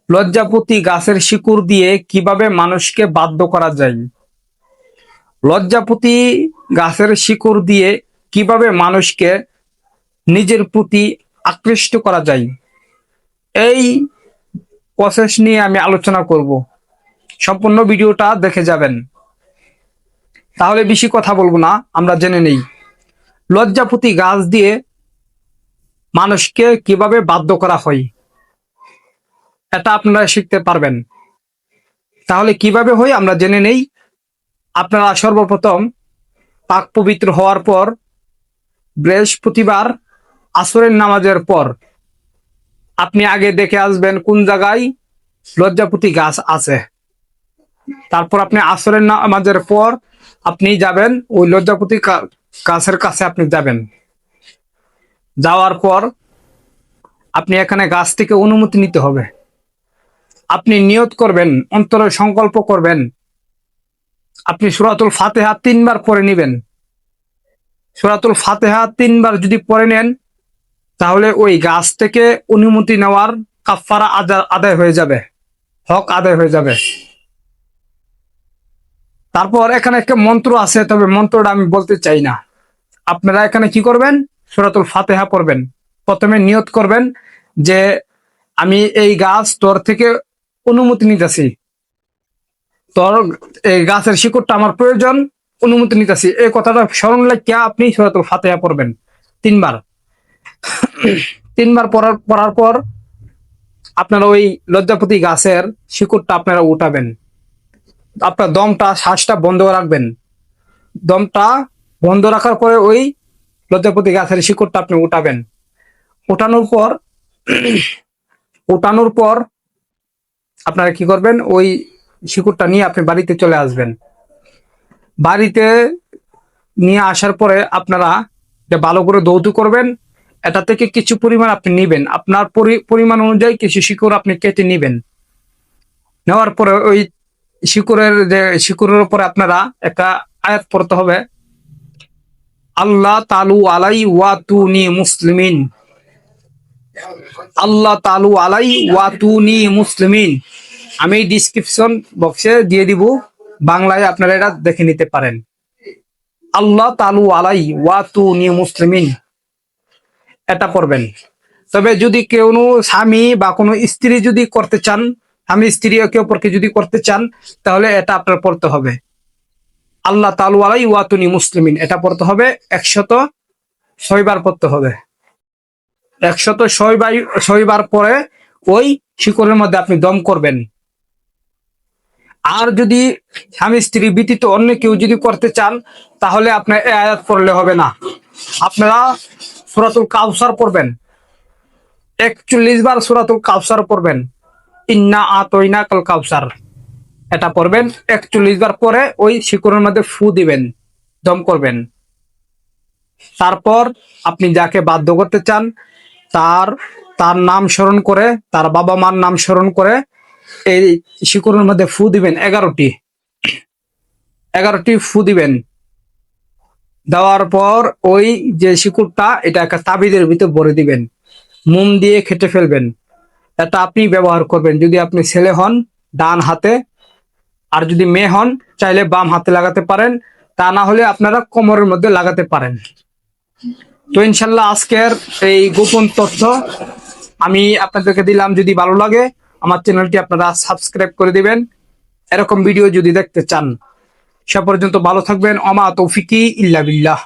লজ্জাপতি গাছের শিকড় দিয়ে কিভাবে মানুষকে বাধ্য করা যায়? লজ্জাপতি গাছের শিকড় দিয়ে কিভাবে মানুষকে নিজের প্রতি আকৃষ্ট করা যায়, এই প্রসেস নিয়ে আমি আলোচনা করব। সম্পূর্ণ ভিডিওটা দেখে যাবেন, তাহলে বেশি কথা বলবো না, আমরা জেনে নেই লজ্জাপতি গাছ দিয়ে মানুষকে কিভাবে বাধ্য করা হয়। এটা আপনারা শিখতে পারবেন। তাহলে কিভাবে হয় আমরা জেনে নেই। আপনারা সর্বপ্রথম পাক পবিত্র হওয়ার পর বৃহস্পতিবার আসরের নামাজের পর আপনি আগে দেখে আসবেন কোন জায়গায় লজ্জাপতি গাছ আছে। তারপর আপনি আসরের নামাজের পর আপনি যাবেন ওই লজ্জাপতি গাছের কাছে। আপনি যাবেন, যাওয়ার পর আপনি এখানে গাছ থেকে অনুমতি নিতে হবে। আপনি নিয়ত করবেন, অন্তরে সংকল্প করবেন। আপনি সূরাতুল ফাতিহা 3 বার পড়ে নেবেন। সূরাতুল ফাতিহা 3 বার যদি পড়ে নেন, তাহলে ওই গাছ থেকে অনুমতি নেওয়ার কাফারা আদায় হয়ে যাবে, হক আদায় হয়ে যাবে। তারপর এখানে একটা মন্ত্র আছে, তবে মন্ত্রটা আমি বলতে চাই না। আপনারা এখানে কি করবেন, সূরাতুল ফাতিহা পড়বেন। প্রথমে নিয়ত করবেন যে আমি এই গাছ তোর থেকে অনুমতি নিতেছি, তোর এই গাছের শিকড়টা আমার প্রয়োজন, অনুমতি নিতেছি, এই কথাটা স্মরণ রাখিয়া আপনি সূরাতুল ফাতিহা পড়বেন 3 বার। 3 বার পড়ার পর আপনারা ওই লজ্জাপতি গাছের শিকড়টা আপনারা উঠাবেন। আপনার শ্বাসটা বন্ধ রাখবেন। দমটা বন্ধ রাখার পরে ওই লজ্জাপতি গাছের শিকড়টা আপনি উঠাবেন। উঠানোর পর আপনারা কি করবেন, ওই শিকড়টা নিয়ে আপনি বাড়িতে চলে আসবেন। বাড়িতে নিয়ে আসার পরে আপনারা ভালো করে ধৌত করবেন। এটা থেকে কিছু পরিমাণ আপনি নিবেন, আপনার পরিমাণ অনুযায়ী কিছু শিকড় আপনি কেটে নিবেন। নেওয়ার পরে ওই শিকড়ের উপরে আপনারা একটা আয়াত পড়তে হবে, আল্লাহ তালু আলাই ওয়াতুনি মুসলিমিন। আল্লাহ তালু আলাই ওয়াতুনি মুসলিমিন। আমি ডিসক্রিপশন বক্সে দিয়ে দিব, বাংলায় আপনারা এটা দেখে নিতে পারেন। আল্লাহ তালু আলাই ওয়াতুনি মুসলিমিন, এটা পড়বেন। তবে যদি কেউ স্বামী বা কোনো স্ত্রী যদি করতে চান, আমি স্ত্রী একে অপরকে যদি করতে চান, তাহলে এটা আপনার পড়তে হবে, আল্লাহ তালু আলাই ওয়াতুনি মুসলিমিন। এটা পড়তে হবে 106 বার পড়তে হবে। 106 বার পরে ওই শিকড়ের মধ্যে আপনি দম করবেন। আর যদি স্বামী স্ত্রী ব্যতীত অন্য কেউ যদি করতে চান, তাহলে আপনার এই আয়াত পড়লে হবে না। আপনারা সূরাতুল কাউসার পড়বেন, 41 বার সূরাতুল কাউসার পড়বেন। ইন্না আতাইনাকাল কাউসার, এটা পড়বেন 41 বার পরে ওই শিকড়ের মধ্যে ফু দিবেন, দম করবেন। তারপর আপনি যাকে বাধ্য করতে চান তার নাম স্মরণ করে, তার বাবা মার নাম স্মরণ করে এই শিকড়ের মধ্যে ফু দিবেন। 11টি ফু দিবেন। দেওয়ার পর ওই যে শিকড়টা, এটা একটা তাবিজের ভিতর ভরে দিবেন, মোম দিয়ে খেটে ফেলবেন। এটা আপনি ব্যবহার করবেন যদি আপনি ছেলে হন ডান হাতে, আর যদি মেয়ে হন চাইলে বাম হাতে লাগাতে পারেন, তা না হলে আপনারা কোমরের মধ্যে লাগাতে পারেন। তো ইনশাল্লাহ আজকের এই গোপন তথ্য আমি আপনাদেরকে দিলাম। যদি ভালো লাগে আমার চ্যানেলটি আপনারা সাবস্ক্রাইব করে দিবেন, এরকম ভিডিও যদি দেখতে চান। সে পর্যন্ত ভালো থাকবেন। ওমা তৌফিকি ইল্লা বিল্লাহ।